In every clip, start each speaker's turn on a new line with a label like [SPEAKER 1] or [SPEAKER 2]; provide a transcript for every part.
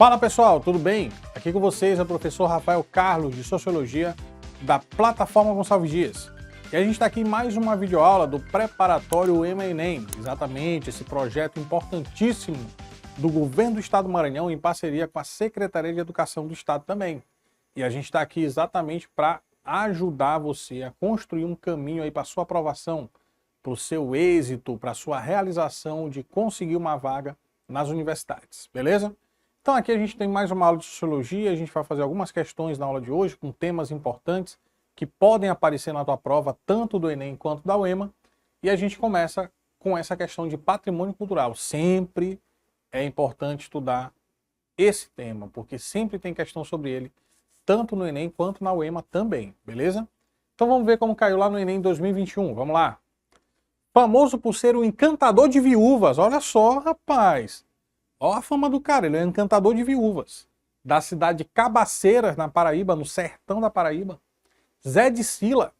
[SPEAKER 1] Fala pessoal, tudo bem? Aqui com vocês é o professor Rafael Carlos de Sociologia da plataforma Gonçalves Dias. E a gente está aqui em mais uma videoaula do preparatório EMA-ENEM, exatamente esse projeto importantíssimo do governo do estado do Maranhão em parceria com a Secretaria de Educação do estado também. E a gente está aqui exatamente para ajudar você a construir um caminho aí para a sua aprovação, para o seu êxito, para a sua realização de conseguir uma vaga nas universidades, beleza? Então aqui a gente tem mais uma aula de Sociologia, a gente vai fazer algumas questões na aula de hoje com temas importantes que podem aparecer na tua prova, tanto do Enem quanto da UEMA, e a gente começa com essa questão de patrimônio cultural. Sempre é importante estudar esse tema, porque sempre tem questão sobre ele, tanto no Enem quanto na UEMA também, beleza? Então vamos ver como caiu lá no Enem 2021, vamos lá. Famoso por ser o encantador de viúvas, olha só, rapaz. Olha a fama do cara, ele é encantador de viúvas. Da cidade de Cabaceiras, na Paraíba, no sertão da Paraíba. Zé de Sila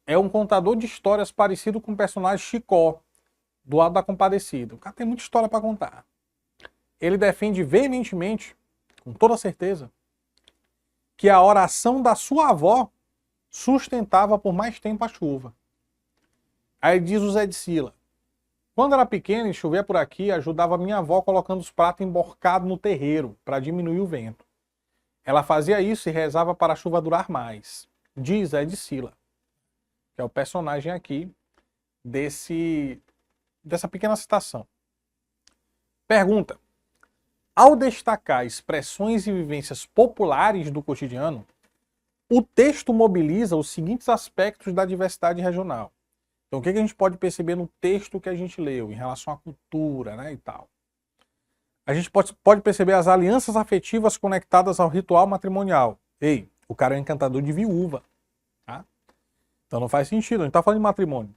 [SPEAKER 1] é um contador de histórias parecido com o personagem Chicó, do Auto da Compadecida. O cara tem muita história para contar. Ele defende veementemente, com toda certeza, que a oração da sua avó sustentava por mais tempo a chuva. Aí diz o Zé de Sila: quando era pequeno e chovia por aqui, ajudava minha avó colocando os pratos emborcados no terreiro para diminuir o vento. Ela fazia isso e rezava para a chuva durar mais. Diz Zé de Sila, que é o personagem aqui dessa pequena citação. Pergunta: ao destacar expressões e vivências populares do cotidiano, o texto mobiliza os seguintes aspectos da diversidade regional. Então, o que a gente pode perceber no texto que a gente leu em relação à cultura, né, e tal? A gente pode perceber as alianças afetivas conectadas ao ritual matrimonial. Ei, o cara é um encantador de viúva, tá? Então não faz sentido, a gente tá falando de matrimônio.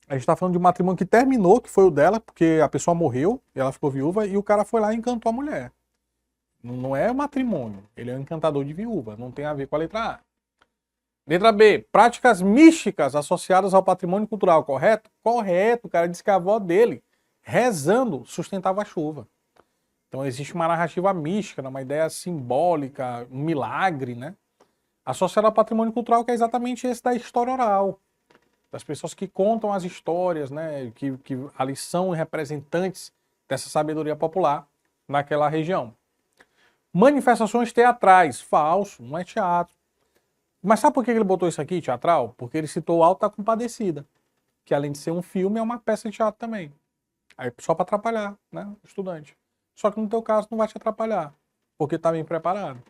[SPEAKER 1] A gente tá falando de um matrimônio que terminou, que foi o dela, porque a pessoa morreu, e ela ficou viúva, e o cara foi lá e encantou a mulher. Não é matrimônio, ele é um encantador de viúva, não tem a ver com a letra A. Letra B, práticas místicas associadas ao patrimônio cultural, correto? Correto, o cara disse que a avó dele, rezando, sustentava a chuva. Então existe uma narrativa mística, uma ideia simbólica, um milagre, né? Associado ao patrimônio cultural, que é exatamente esse da história oral. Das pessoas que contam as histórias, né? Que ali são representantes dessa sabedoria popular naquela região. Manifestações teatrais, falso, não é teatro. Mas sabe por que ele botou isso aqui, teatral? Porque ele citou o Auto da Compadecida, que além de ser um filme, é uma peça de teatro também. Aí só para atrapalhar, né, o estudante. Só que no teu caso não vai te atrapalhar, porque está bem preparado.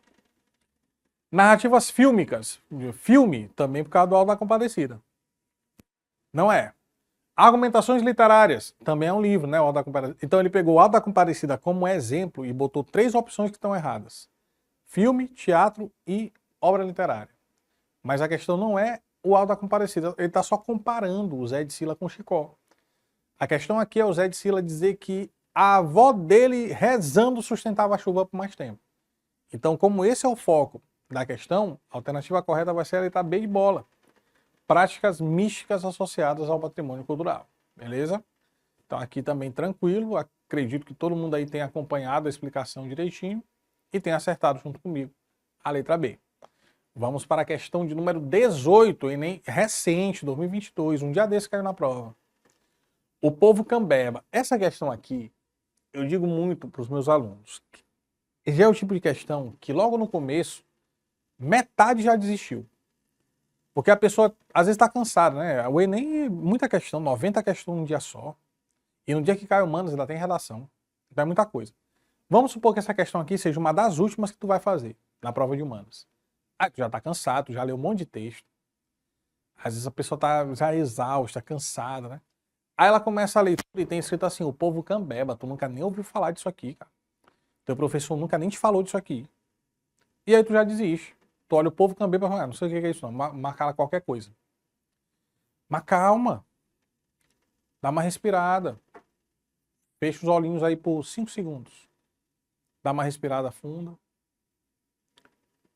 [SPEAKER 1] Narrativas fílmicas, filme também por causa do Auto da Compadecida. Não é. Argumentações literárias, também é um livro, né, o Auto da Compadecida. Então ele pegou o Auto da Compadecida como exemplo e botou 3 opções que estão erradas. Filme, teatro e obra literária. Mas a questão não é o Auto da Compadecida, ele está só comparando o Zé de Sila com o Chicó. A questão aqui é o Zé de Sila dizer que a avó dele rezando sustentava a chuva por mais tempo. Então, como esse é o foco da questão, a alternativa correta vai ser a letra B de bola. Práticas místicas associadas ao patrimônio cultural. Beleza? Então aqui também tranquilo, acredito que todo mundo aí tenha acompanhado a explicação direitinho e tenha acertado junto comigo a letra B. Vamos para a questão de número 18, Enem recente, 2022, um dia desse caiu na prova. O povo cambeba. Essa questão aqui, eu digo muito para os meus alunos. Já é o tipo de questão que logo no começo, metade já desistiu. Porque a pessoa às vezes está cansada, né? O Enem, muita questão, 90 questões num dia só. E no dia que cai humanas ainda tem redação. Então é muita coisa. Vamos supor que essa questão aqui seja uma das últimas que tu vai fazer na prova de humanas. Aí tu já tá cansado, tu já leu um monte de texto. Às vezes a pessoa tá já exausta, cansada, né? Aí ela começa a leitura e tem escrito assim: o povo cambeba, tu nunca nem ouviu falar disso aqui, cara. Teu professor nunca nem te falou disso aqui. E aí tu já desiste. Tu olha o povo cambeba e fala: não sei o que é isso não, marca qualquer coisa. Mas calma. Dá uma respirada. Fecha os olhinhos aí por 5 segundos. Dá uma respirada funda.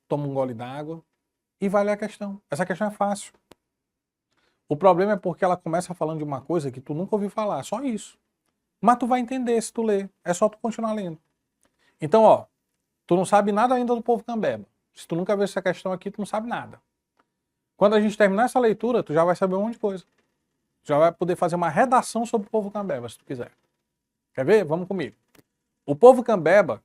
[SPEAKER 1] Toma um gole d'água e vai ler a questão. Essa questão é fácil. O problema é porque ela começa falando de uma coisa que tu nunca ouviu falar, só isso. Mas tu vai entender se tu ler, é só tu continuar lendo. Então, ó, Tu não sabe nada ainda do povo Cambeba. Se tu nunca viu essa questão aqui, tu não sabe nada. Quando a gente terminar essa leitura, tu já vai saber um monte de coisa. Tu já vai poder fazer uma redação sobre o povo Cambeba, se tu quiser. Quer ver? Vamos comigo. O povo Cambeba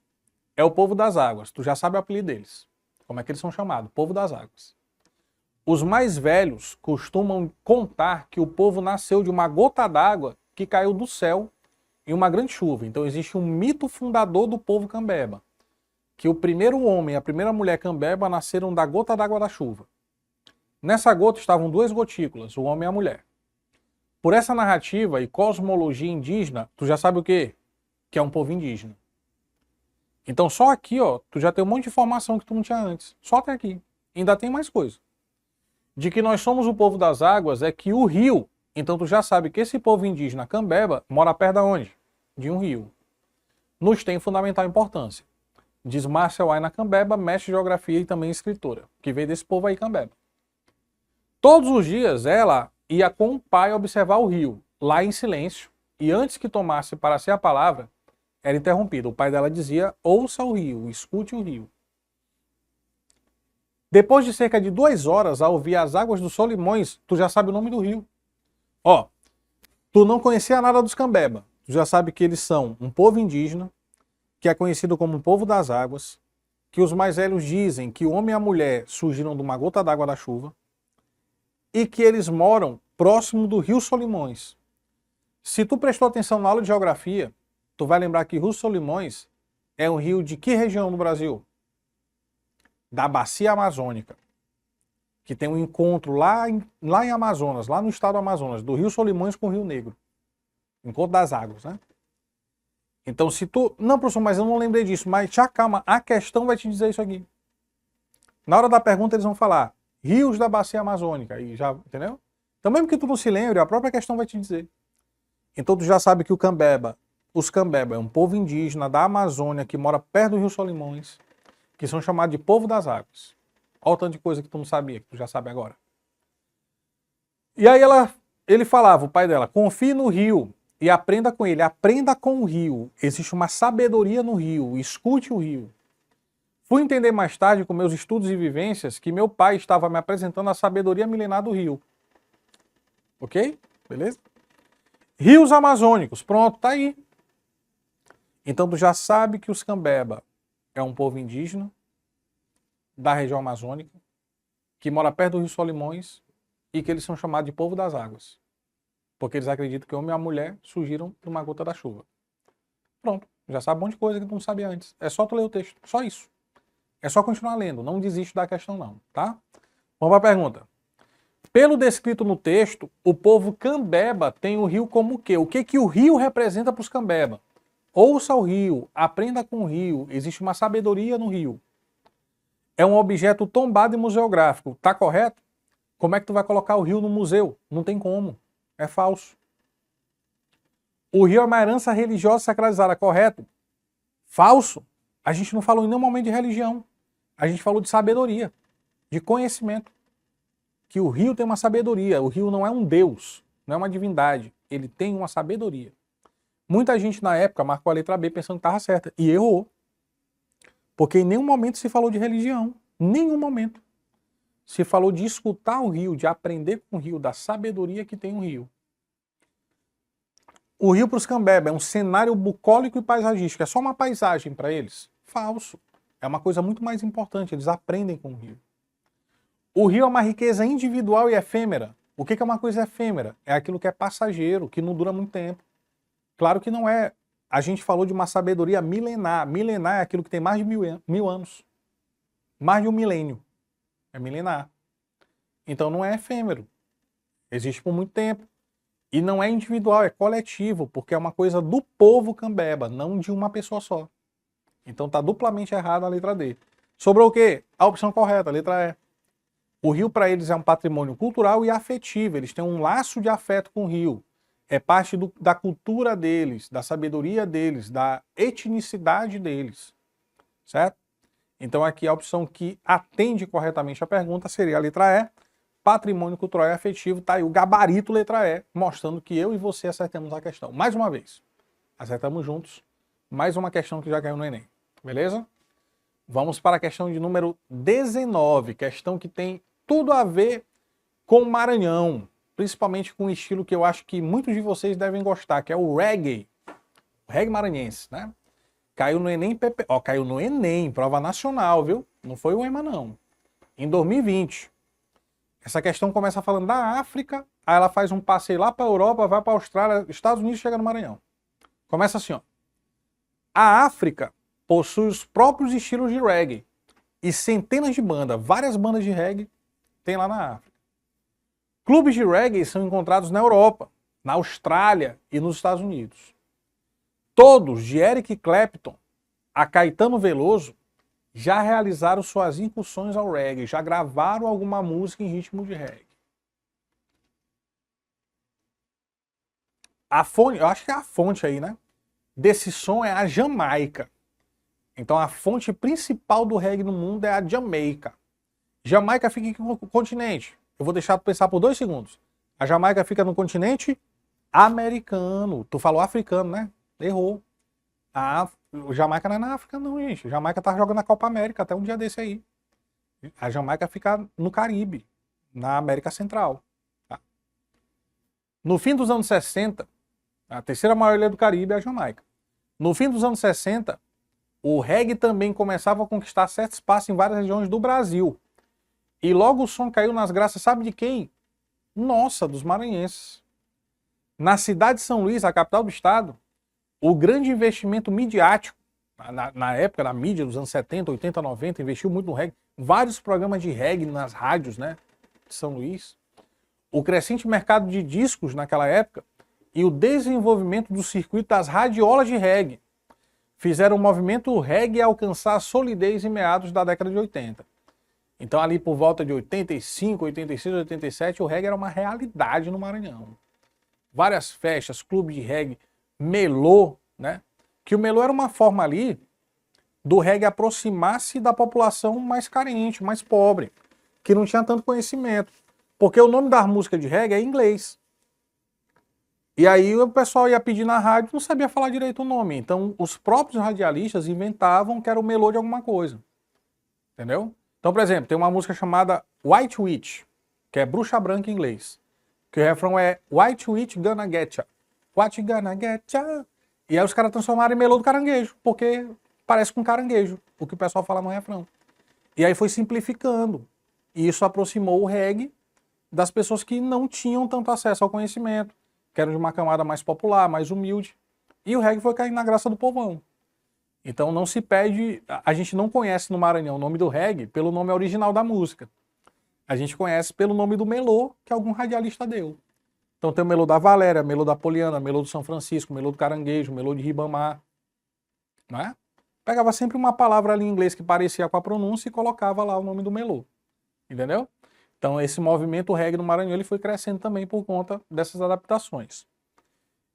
[SPEAKER 1] é o povo das águas. Tu já sabe o apelido deles. Como é que eles são chamados? Povo das águas. Os mais velhos costumam contar que o povo nasceu de uma gota d'água que caiu do céu em uma grande chuva. Então existe um mito fundador do povo Cambeba, que o primeiro homem e a primeira mulher Cambeba nasceram da gota d'água da chuva. Nessa gota estavam duas gotículas, o homem e a mulher. Por essa narrativa e cosmologia indígena, tu já sabe o quê? Que é um povo indígena. Então só aqui, ó, tu já tem um monte de informação que tu não tinha antes. Só até aqui. Ainda tem mais coisa. De que nós somos o povo das águas é que o rio, então tu já sabe que esse povo indígena Cambeba mora perto de onde? De um rio. Nos tem fundamental importância. Diz Márcia Waina Cambeba, mestre de geografia e também escritora, que veio desse povo aí Cambeba. Todos os dias ela ia com o pai observar o rio, lá em silêncio, e antes que tomasse para si a palavra, era interrompida. O pai dela dizia, ouça o rio, escute o rio. Depois de cerca de 2 horas a ouvir as águas dos Solimões, tu já sabe o nome do rio. Ó, tu não conhecia nada dos Cambeba, tu já sabe que eles são um povo indígena, que é conhecido como o povo das águas, que os mais velhos dizem que o homem e a mulher surgiram de uma gota d'água da chuva, e que eles moram próximo do rio Solimões. Se tu prestou atenção na aula de geografia, tu vai lembrar que Rio Solimões é um rio de que região no Brasil? Da Bacia Amazônica. Que tem um encontro lá em Amazonas, lá no estado do Amazonas, do Rio Solimões com o Rio Negro. Encontro das águas, né? Então se tu... Não, professor, mas eu não lembrei disso. Mas te acalma, a questão vai te dizer isso aqui. Na hora da pergunta eles vão falar rios da Bacia Amazônica. E já, entendeu? Então mesmo que tu não se lembre, a própria questão vai te dizer. Então tu já sabe que os Cambeba é um povo indígena da Amazônia que mora perto do Rio Solimões, que são chamados de povo das águas. Olha o tanto de coisa que tu não sabia, que tu já sabe agora. E aí ele falava, o pai dela, confie no rio e aprenda com ele. Aprenda com o rio. Existe uma sabedoria no rio. Escute o rio. Fui entender mais tarde, com meus estudos e vivências, que meu pai estava me apresentando a sabedoria milenar do rio. Ok? Beleza? Rios amazônicos. Pronto, tá aí. Então tu já sabe que os Cambeba é um povo indígena da região amazônica, que mora perto do Rio Solimões e que eles são chamados de povo das águas. Porque eles acreditam que o homem e a mulher surgiram de uma gota da chuva. Pronto, já sabe um monte de coisa que tu não sabia antes. É só tu ler o texto, só isso. É só continuar lendo, não desiste da questão não, tá? Vamos para a pergunta. Pelo descrito no texto, o povo Cambeba tem o rio como o quê? O que que o rio representa para os Cambeba? Ouça o rio, aprenda com o rio, existe uma sabedoria no rio. É um objeto tombado e museográfico, tá correto? Como é que tu vai colocar o rio no museu? Não tem como, é falso. O rio é uma herança religiosa sacralizada, correto? Falso. A gente não falou em nenhum momento de religião, a gente falou de sabedoria, de conhecimento. Que o rio tem uma sabedoria, o rio não é um deus, não é uma divindade, ele tem uma sabedoria. Muita gente na época marcou a letra B pensando que estava certa, e errou. Porque em nenhum momento se falou de religião, nenhum momento. Se falou de escutar o rio, de aprender com o rio, da sabedoria que tem o rio. O rio para os Cambeba é um cenário bucólico e paisagístico, é só uma paisagem para eles? Falso. É uma coisa muito mais importante, eles aprendem com o rio. O rio é uma riqueza individual e efêmera. O que é uma coisa efêmera? É aquilo que é passageiro, que não dura muito tempo. Claro que não é. A gente falou de uma sabedoria milenar. Milenar é aquilo que tem mais de mil anos. Mais de um milênio. É milenar. Então não é efêmero. Existe por muito tempo. E não é individual, é coletivo, porque é uma coisa do povo Cambeba, não de uma pessoa só. Então tá duplamente errada a letra D. Sobrou o quê? A opção correta, a letra E. O rio para eles é um patrimônio cultural e afetivo, eles têm um laço de afeto com o rio. É parte da cultura deles, da sabedoria deles, da etnicidade deles. Certo? Então aqui a opção que atende corretamente a pergunta seria a letra E, patrimônio cultural e afetivo, tá aí o gabarito letra E, mostrando que eu e você acertamos a questão. Mais uma vez, acertamos juntos, mais uma questão que já caiu no Enem. Beleza? Vamos para a questão de número 19, questão que tem tudo a ver com o Maranhão, principalmente com um estilo que eu acho que muitos de vocês devem gostar, que é o reggae maranhense, né? Caiu no Enem, caiu no Enem, prova nacional, viu? Não foi o EMA, não. Em 2020. Essa questão começa falando da África, aí ela faz um passeio lá para a Europa, vai para a Austrália, Estados Unidos, chega no Maranhão. Começa assim, ó. A África possui os próprios estilos de reggae e centenas de bandas, várias bandas de reggae tem lá na África. Clubes de reggae são encontrados na Europa, na Austrália e nos Estados Unidos. Todos, de Eric Clapton a Caetano Veloso, já realizaram suas incursões ao reggae, já gravaram alguma música em ritmo de reggae. A fonte, eu acho que é a fonte aí, né? Desse som é a Jamaica. Então a fonte principal do reggae no mundo é a Jamaica. Jamaica fica em que continente? Eu vou deixar tu pensar por 2 segundos. A Jamaica fica no continente americano. Tu falou africano, né? Errou. O Jamaica não é na África não, gente. A Jamaica tá jogando a Copa América até um dia desse aí. A Jamaica fica no Caribe, na América Central. Tá? No fim dos anos 60, a terceira maior ilha do Caribe é a Jamaica. No fim dos anos 60, o reggae também começava a conquistar certo espaço em várias regiões do Brasil. E logo o som caiu nas graças, sabe de quem? Nossa, dos maranhenses. Na cidade de São Luís, a capital do estado, o grande investimento midiático, na época, na mídia dos anos 70, 80, 90, investiu muito no reggae. Vários programas de reggae nas rádios, né, de São Luís. O crescente mercado de discos naquela época e o desenvolvimento do circuito das radiolas de reggae fizeram o movimento reggae alcançar a solidez em meados da década de 80. Então ali por volta de 85, 86, 87, o reggae era uma realidade no Maranhão. Várias festas, clubes de reggae, melô, né? Que o melô era uma forma ali do reggae aproximar-se da população mais carente, mais pobre, que não tinha tanto conhecimento. Porque o nome da música de reggae é em inglês. E aí o pessoal ia pedir na rádio, não sabia falar direito o nome. Então os próprios radialistas inventavam que era o melô de alguma coisa. Entendeu? Então, por exemplo, tem uma música chamada White Witch, que é bruxa branca em inglês. Que o refrão é White Witch gonna get ya. What you gonna get ya? E aí os caras transformaram em melô do caranguejo, porque parece com caranguejo, o que o pessoal fala no refrão. E aí foi simplificando. E isso aproximou o reggae das pessoas que não tinham tanto acesso ao conhecimento, que eram de uma camada mais popular, mais humilde. E o reggae foi caindo na graça do povão. Então não se pede, a gente não conhece no Maranhão o nome do reggae pelo nome original da música. A gente conhece pelo nome do melô que algum radialista deu. Então tem o melô da Valéria, melô da Poliana, melô do São Francisco, melô do Caranguejo, melô de Ribamar. Não é? Pegava sempre uma palavra ali em inglês que parecia com a pronúncia e colocava lá o nome do melô. Entendeu? Então esse movimento reggae no Maranhão ele foi crescendo também por conta dessas adaptações.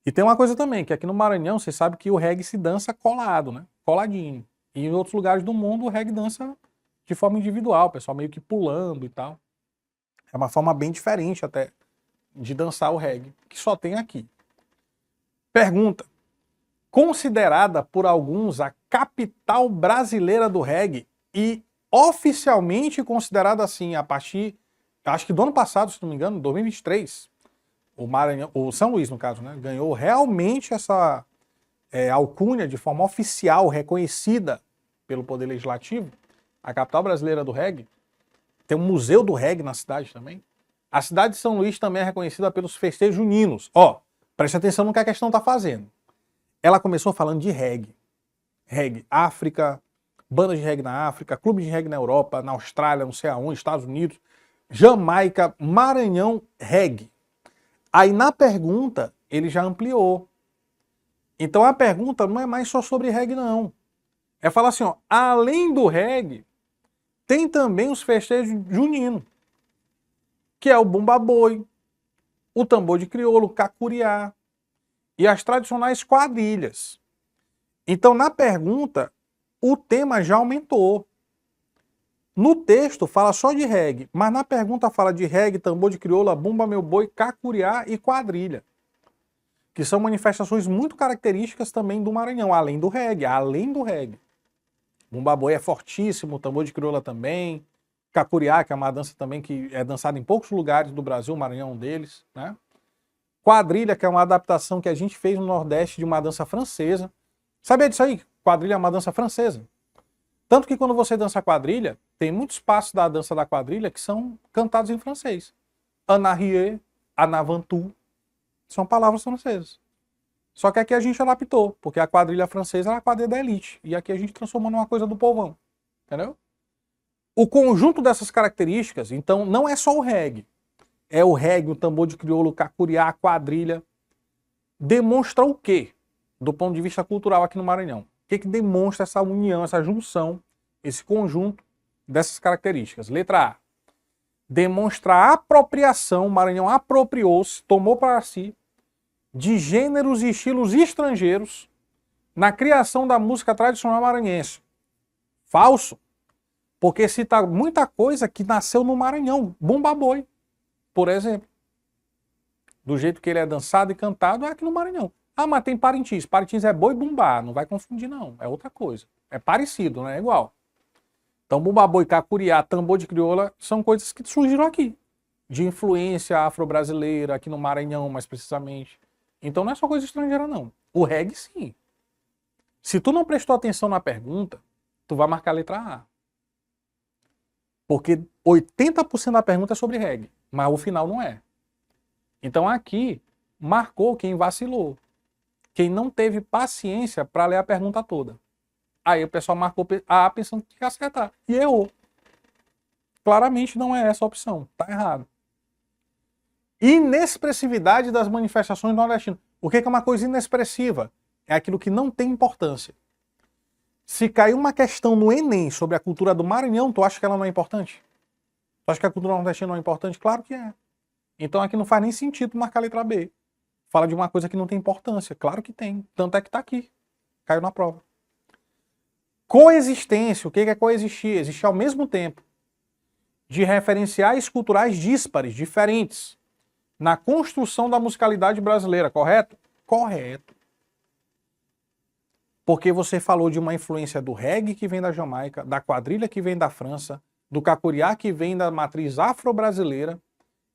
[SPEAKER 1] E tem uma coisa também, que aqui no Maranhão você sabe que o reggae se dança colado, né? Coladinho. E em outros lugares do mundo o reggae dança de forma individual, o pessoal meio que pulando e tal. É uma forma bem diferente até de dançar o reggae, que só tem aqui. Pergunta. Considerada por alguns a capital brasileira do reggae e oficialmente considerada assim a partir, acho que do ano passado, se não me engano, 2023, o Maranhão, o São Luís no caso, né, ganhou realmente essa alcunha de forma oficial, reconhecida pelo Poder Legislativo, a capital brasileira do reggae. Tem um museu do reggae na cidade também. A cidade de São Luís também é reconhecida pelos festejos juninos. Ó, preste atenção no que a questão está fazendo. Ela começou falando de reggae. Reggae, África, bandas de reggae na África, clubes de reggae na Europa, na Austrália, não sei aonde, Estados Unidos, Jamaica, Maranhão, reggae. Aí na pergunta, ele já ampliou. Então a pergunta não é mais só sobre reggae, não. É falar assim, ó, além do reggae, tem também os festejos juninos, que é o bumba boi, o tambor de crioulo, o cacuriá e as tradicionais quadrilhas. Então na pergunta, o tema já aumentou. No texto fala só de reggae, mas na pergunta fala de reggae, tambor de crioula, bumba meu boi, cacuriá e quadrilha. Que são manifestações muito características também do Maranhão, além do reggae, Bumba boi é fortíssimo, tambor de crioula também. Cacuriá, que é uma dança também que é dançada em poucos lugares do Brasil, o Maranhão é um deles, né? Quadrilha, que é uma adaptação que a gente fez no Nordeste de uma dança francesa. Sabia disso aí? Quadrilha é uma dança francesa. Tanto que quando você dança quadrilha, tem muitos passos da dança da quadrilha que são cantados em francês. Anarrier, anavantu, são palavras francesas. Só que aqui a gente adaptou, porque a quadrilha francesa era a quadrilha da elite. E aqui a gente transformou numa coisa do povão. Entendeu? O conjunto dessas características, então, não é só o reggae. É o reggae, o tambor de crioulo, o cacuriá, a quadrilha. Demonstra o quê? Do ponto de vista cultural aqui no Maranhão. O que demonstra essa união, essa junção, esse conjunto dessas características? Letra A. Demonstra a apropriação, o Maranhão apropriou-se, tomou para si, de gêneros e estilos estrangeiros na criação da música tradicional maranhense. Falso. Porque cita muita coisa que nasceu no Maranhão. Bumba boi, por exemplo. Do jeito que ele é dançado e cantado, é aqui no Maranhão. Ah, mas tem Parintins. Parintins é boi bumbá, não vai confundir não. É outra coisa. É parecido, não é igual. Então bumba boi, cacuriá, tambor de crioula são coisas que surgiram aqui. De influência afro-brasileira, aqui no Maranhão mais precisamente. Então não é só coisa estrangeira não. O reggae sim. Se tu não prestou atenção na pergunta, tu vai marcar a letra A. Porque 80% da pergunta é sobre reggae, mas o final não é. Então aqui marcou quem vacilou. Quem não teve paciência para ler a pergunta toda. Aí o pessoal marcou A pensando que ia acertar. E errou. Claramente não é essa a opção. Tá errado. Inexpressividade das manifestações nordestinas. O que é uma coisa inexpressiva? É aquilo que não tem importância. Se cair uma questão no Enem sobre a cultura do Maranhão, tu acha que ela não é importante? Tu acha que a cultura nordestina não é importante? Claro que é. Então aqui não faz nem sentido marcar a letra B. Fala de uma coisa que não tem importância. Claro que tem. Tanto é que tá aqui. Caiu na prova. Coexistência. O que é coexistir? Existir ao mesmo tempo de referenciais culturais díspares, diferentes, na construção da musicalidade brasileira, correto? Correto. Porque você falou de uma influência do reggae que vem da Jamaica, da quadrilha que vem da França, do cacuriá que vem da matriz afro-brasileira.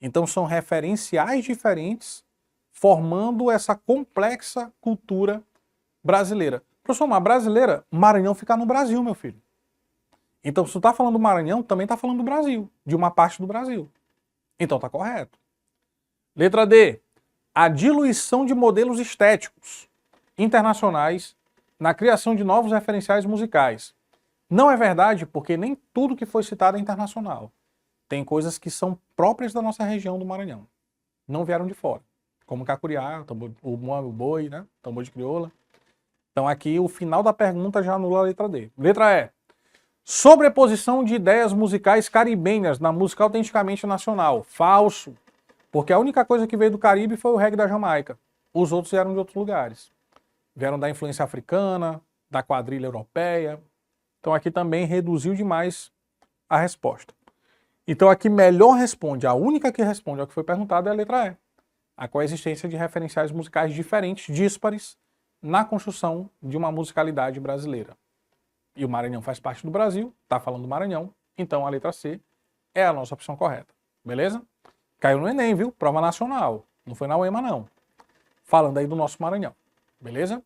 [SPEAKER 1] Então são referenciais diferentes formando essa complexa cultura brasileira. Professor, mas brasileira, Maranhão fica no Brasil, meu filho. Então se tu tá falando do Maranhão, também tá falando do Brasil, de uma parte do Brasil. Então tá correto. Letra D. A diluição de modelos estéticos internacionais na criação de novos referenciais musicais. Não é verdade, porque nem tudo que foi citado é internacional. Tem coisas que são próprias da nossa região do Maranhão. Não vieram de fora. Como cacuriá, o boi, né? Tambor de crioula. Então aqui o final da pergunta já anula a letra D. Letra E. Sobreposição de ideias musicais caribenhas na música autenticamente nacional. Falso. Porque a única coisa que veio do Caribe foi o reggae da Jamaica. Os outros vieram de outros lugares. Vieram da influência africana, da quadrilha europeia. Então aqui também reduziu demais a resposta. Então aqui melhor responde, a única que responde ao que foi perguntado é a letra E. A coexistência de referenciais musicais diferentes, díspares, na construção de uma musicalidade brasileira. E o Maranhão faz parte do Brasil, está falando do Maranhão, então a letra C é a nossa opção correta. Beleza? Caiu no Enem, viu? Prova nacional. Não foi na UEMA, não. Falando aí do nosso Maranhão. Beleza?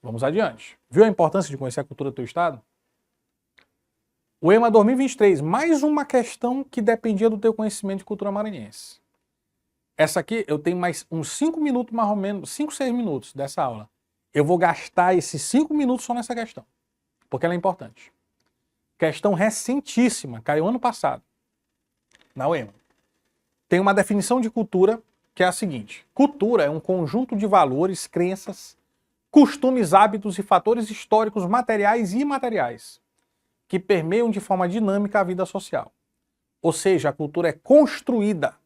[SPEAKER 1] Vamos adiante. Viu a importância de conhecer a cultura do teu estado? O EMA 2023, mais uma questão que dependia do teu conhecimento de cultura maranhense. Essa aqui eu tenho mais uns 5 minutos, mais ou menos, 5, 6 minutos dessa aula. Eu vou gastar esses 5 minutos só nessa questão, porque ela é importante. Questão recentíssima, caiu ano passado, na UEMA. Tem uma definição de cultura que é a seguinte: cultura é um conjunto de valores, crenças, costumes, hábitos e fatores históricos materiais e imateriais que permeiam de forma dinâmica a vida social. Ou seja, a cultura é construída.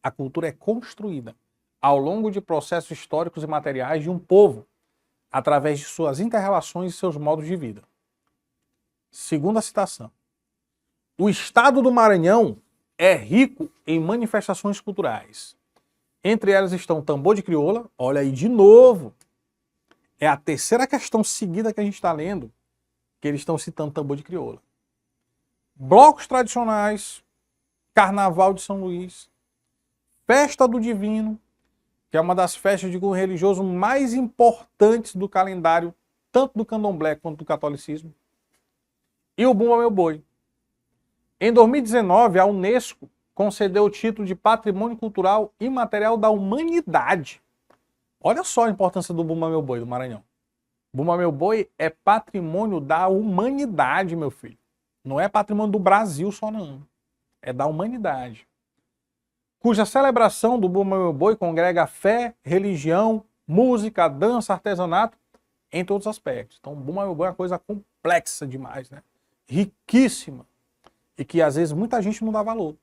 [SPEAKER 1] A cultura é construída ao longo de processos históricos e materiais de um povo, através de suas inter-relações e seus modos de vida. Segunda citação. O estado do Maranhão é rico em manifestações culturais. Entre elas estão o tambor de crioula, olha aí de novo. É a terceira questão seguida que a gente está lendo que eles estão citando tambor de crioula. Blocos tradicionais, Carnaval de São Luís, Festa do Divino, que é uma das festas de cunho religioso mais importantes do calendário, tanto do candomblé quanto do catolicismo, e o Bumba Meu Boi. Em 2019, a Unesco concedeu o título de Patrimônio Cultural Imaterial da Humanidade. Olha só a importância do Bumba Meu Boi do Maranhão. Bumba Meu Boi é patrimônio da humanidade, meu filho. Não é patrimônio do Brasil só, não. É da humanidade. Cuja celebração do Bumba Meu Boi congrega fé, religião, música, dança, artesanato, em todos os aspectos. Então, Bumba Meu Boi é uma coisa complexa demais, né? Riquíssima. E que, às vezes, muita gente não dá valor.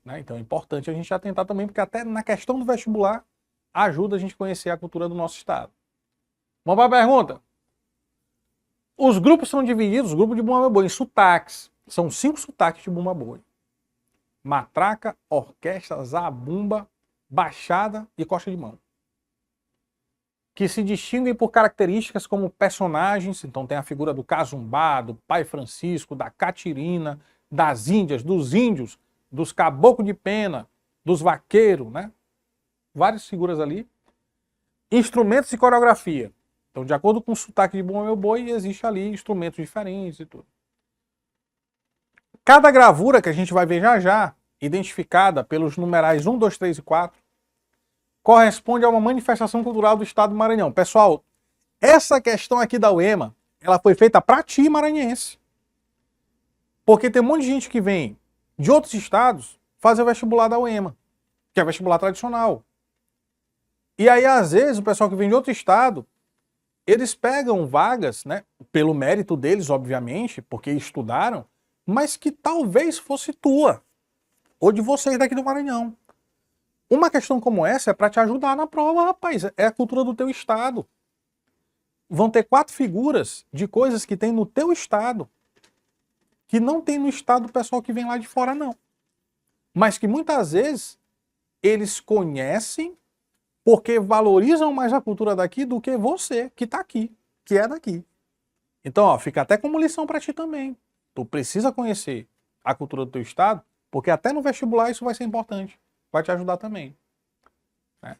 [SPEAKER 1] Né? Então, é importante a gente atentar também, porque até na questão do vestibular, ajuda a gente a conhecer a cultura do nosso estado. Vamos para a pergunta. Os grupos são divididos, os grupos de Bumba Meu Boi, em sotaques. São 5 sotaques de Bumba Boi. Matraca, orquestra, zabumba, baixada e costa de mão. Que se distinguem por características como personagens, então tem a figura do Cazumbá, do Pai Francisco, da Catirina, das Índias, dos índios, dos caboclos de pena, dos vaqueiros, né? Várias figuras ali. Instrumentos e coreografia. Então, de acordo com o sotaque de Bumba Meu Boi, existe ali instrumentos diferentes e tudo. Cada gravura que a gente vai ver já já, identificada pelos numerais 1, 2, 3 e 4, corresponde a uma manifestação cultural do estado do Maranhão. Pessoal, essa questão aqui da UEMA, ela foi feita para ti, maranhense. Porque tem um monte de gente que vem de outros estados fazer o vestibular da UEMA, que é vestibular tradicional. E aí, às vezes, o pessoal que vem de outro estado, eles pegam vagas, né, pelo mérito deles, obviamente, porque estudaram, mas que talvez fosse tua, ou de vocês daqui do Maranhão. Uma questão como essa é para te ajudar na prova, rapaz. É a cultura do teu estado. Vão ter 4 figuras de coisas que tem no teu estado, que não tem no estado do pessoal que vem lá de fora, não. Mas que muitas vezes eles conhecem porque valorizam mais a cultura daqui do que você, que está aqui, que é daqui. Então, ó, fica até como lição para ti também. Tu precisa conhecer a cultura do teu estado, porque até no vestibular isso vai ser importante. Vai te ajudar também. Né?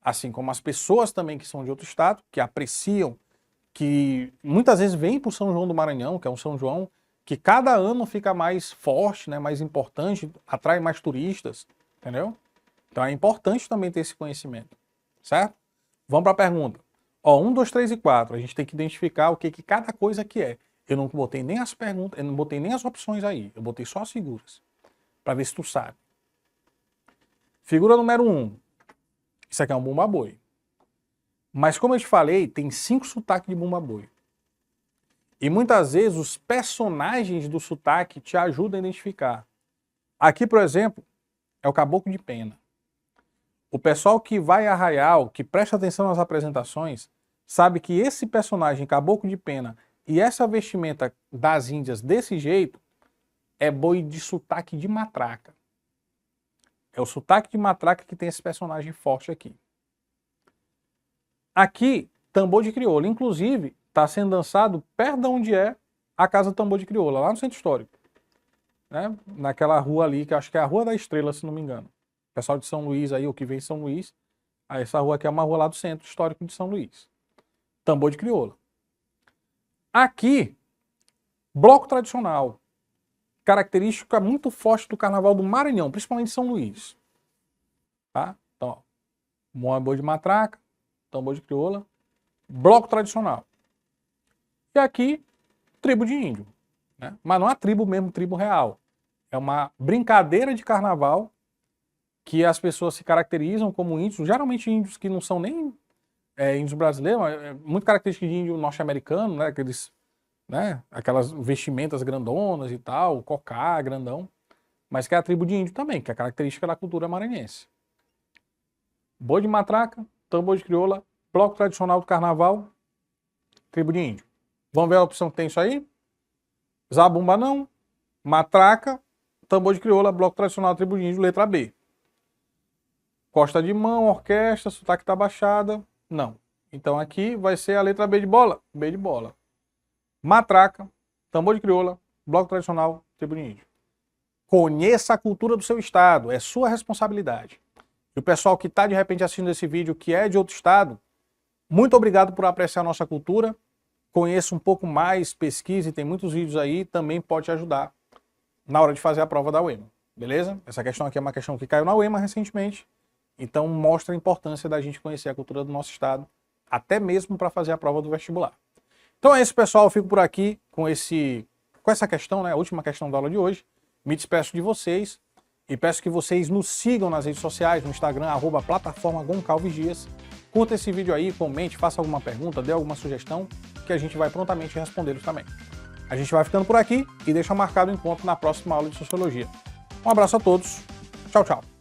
[SPEAKER 1] Assim como as pessoas também que são de outro estado, que apreciam, que muitas vezes vêm para o São João do Maranhão, que é um São João que cada ano fica mais forte, né, mais importante, atrai mais turistas, entendeu? Então é importante também ter esse conhecimento, certo? Vamos para a pergunta. Ó, 1, 2, 3 e 4, a gente tem que identificar o que cada coisa que é. Eu não botei nem as perguntas, eu não botei nem as opções aí, eu botei só as figuras, para ver se tu sabe. Figura número 1. Isso aqui é um Bumba Boi. Mas como eu te falei, tem 5 sotaques de Bumba Boi. E muitas vezes os personagens do sotaque te ajudam a identificar. Aqui, por exemplo, é o Caboclo de Pena. O pessoal que vai a Arraial, que presta atenção nas apresentações, sabe que esse personagem, Caboclo de Pena, e essa vestimenta das Índias desse jeito, é boi de sotaque de matraca. É o sotaque de matraca que tem esse personagem forte aqui. Aqui, tambor de crioula. Inclusive, está sendo dançado perto de onde é a Casa do Tambor de Crioula, lá no Centro Histórico. Né? Naquela rua ali, que acho que é a Rua da Estrela, se não me engano. O pessoal de São Luís aí, o que vem de São Luís, aí essa rua aqui é uma rua lá do Centro Histórico de São Luís. Tambor de crioula. Aqui, bloco tradicional. Característica muito forte do Carnaval do Maranhão, principalmente de São Luís. Tá? Então, ó, boi de matraca, tambor de crioula, bloco tradicional. E aqui, tribo de índio. Né? Mas não é a tribo mesmo, tribo real. É uma brincadeira de carnaval que as pessoas se caracterizam como índios, geralmente índios que não são nem índios brasileiros, é muito característico de índio norte-americano, né? Aquelas vestimentas grandonas e tal, cocá, grandão, mas que é a tribo de índio também, que é a característica da cultura maranhense. Boi de matraca, tambor de crioula, bloco tradicional do carnaval, tribo de índio. Vamos ver a opção que tem isso aí? Zabumba não, matraca, tambor de crioula, bloco tradicional, tribo de índio, letra B. Costa de mão, orquestra, sotaque tabaxada, não. Então aqui vai ser a letra B de bola. B de bola. matraca, tambor de crioula, bloco tradicional, tribo de índio. Conheça a cultura do seu estado, é sua responsabilidade. E o pessoal que está de repente assistindo esse vídeo, que é de outro estado, muito obrigado por apreciar a nossa cultura. Conheça um pouco mais, pesquise, tem muitos vídeos aí, também pode te ajudar na hora de fazer a prova da UEMA, beleza? Essa questão aqui é uma questão que caiu na UEMA recentemente, então mostra a importância da gente conhecer a cultura do nosso estado, até mesmo para fazer a prova do vestibular. Então é isso, pessoal, eu fico por aqui com essa questão, né, a última questão da aula de hoje. Me despeço de vocês e peço que vocês nos sigam nas redes sociais, no Instagram, @plataforma_goncalvesdias. Curta esse vídeo aí, comente, faça alguma pergunta, dê alguma sugestão, que a gente vai prontamente respondê-los também. A gente vai ficando por aqui e deixa marcado o encontro na próxima aula de Sociologia. Um abraço a todos, tchau, tchau.